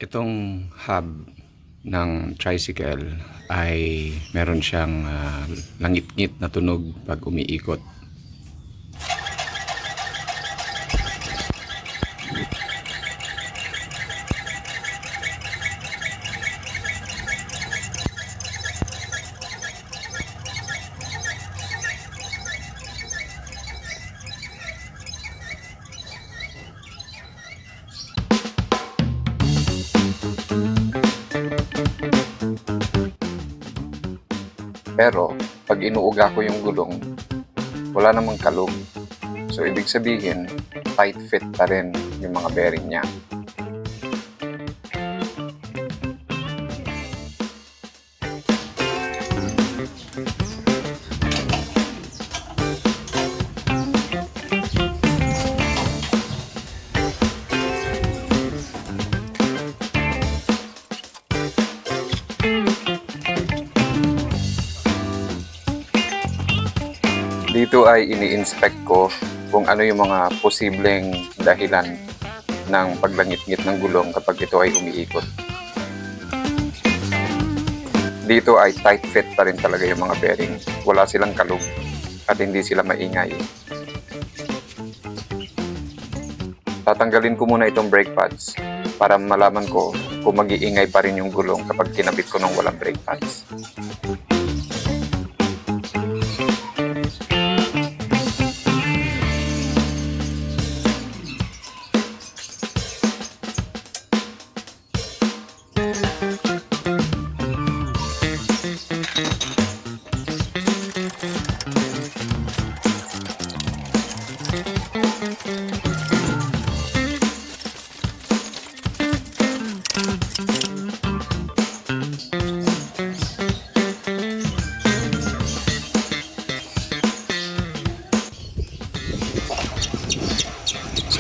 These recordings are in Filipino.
Itong hub ng tricycle ay meron siyang langit-ngit na tunog pag umiikot. Pero pag inuuga ko yung gulong, wala namang kalog. So ibig sabihin, tight fit pa rin yung mga bearing niya. Dito ay ini-inspect ko kung ano yung mga posibleng dahilan ng paglangit-ngit ng gulong kapag ito ay umiikot. Dito ay tight fit pa rin talaga yung mga bearing. Wala silang kalog at hindi sila maingay. Tatanggalin ko muna itong brake pads para malaman ko kung mag-iingay pa rin yung gulong kapag kinabit ko ng walang brake pads.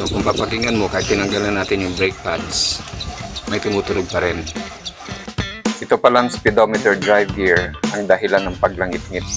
So kung papakinggan mo, kahit tinanggalan natin yung brake pads, may tumutunog pa rin. Ito palang speedometer drive gear ang dahilan ng paglangit-ngit.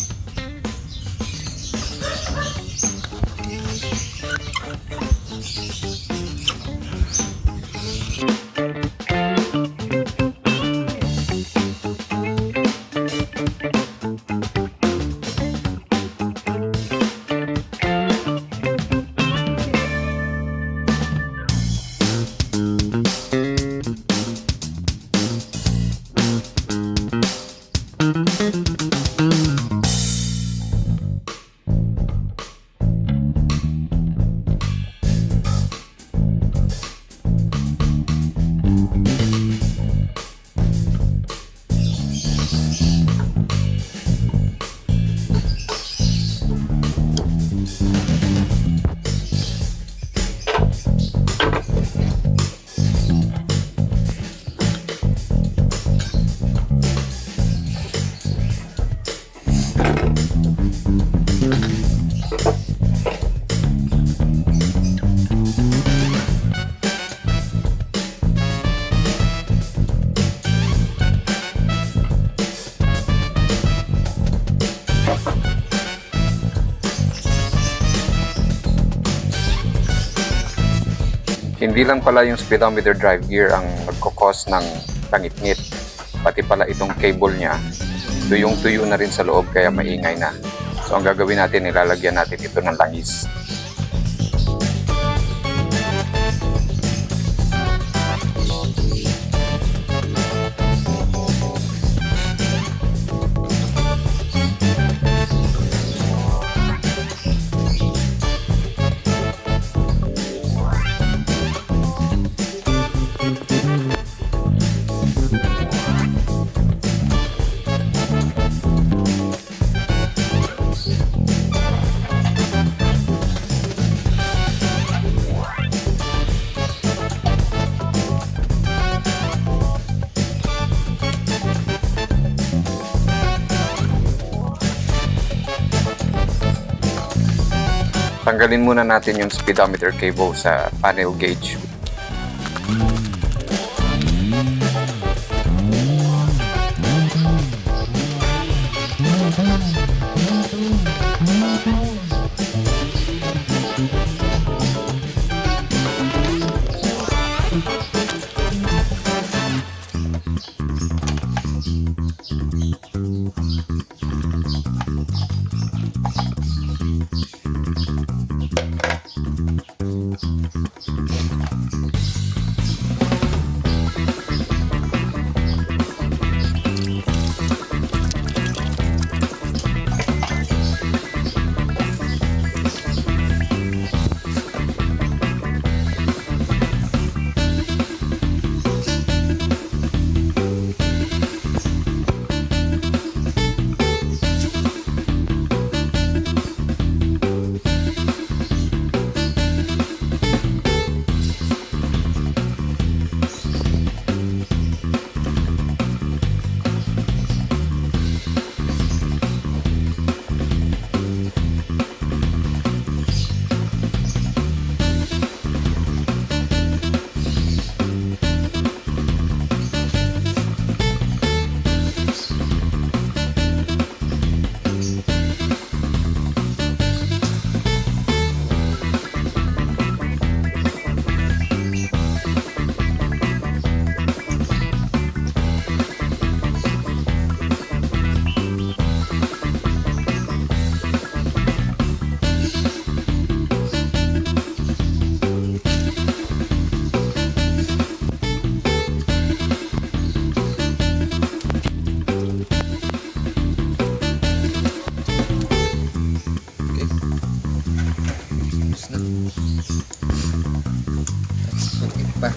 Hindi lang pala yung speedometer drive gear ang nagkukos ng langit-ngit. Pati pala itong cable niya, tuyong-tuyo na rin sa loob kaya maingay na. So ang gagawin natin, ilalagyan natin ito ng langis. Tanggalin muna natin yung speedometer cable sa panel gauge. Tapos na. Sakit pa.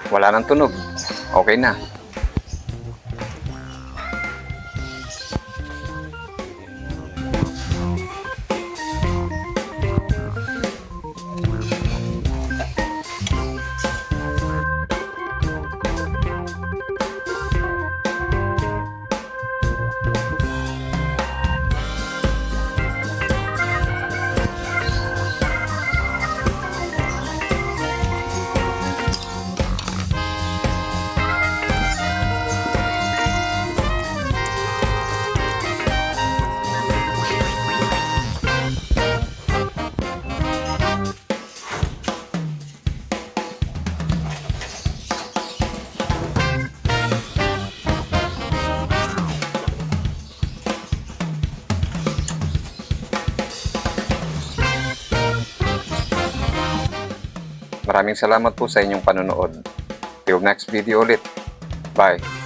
Wala nang tunog. Okay na. Maraming salamat po sa inyong panonood. Till next video ulit. Bye!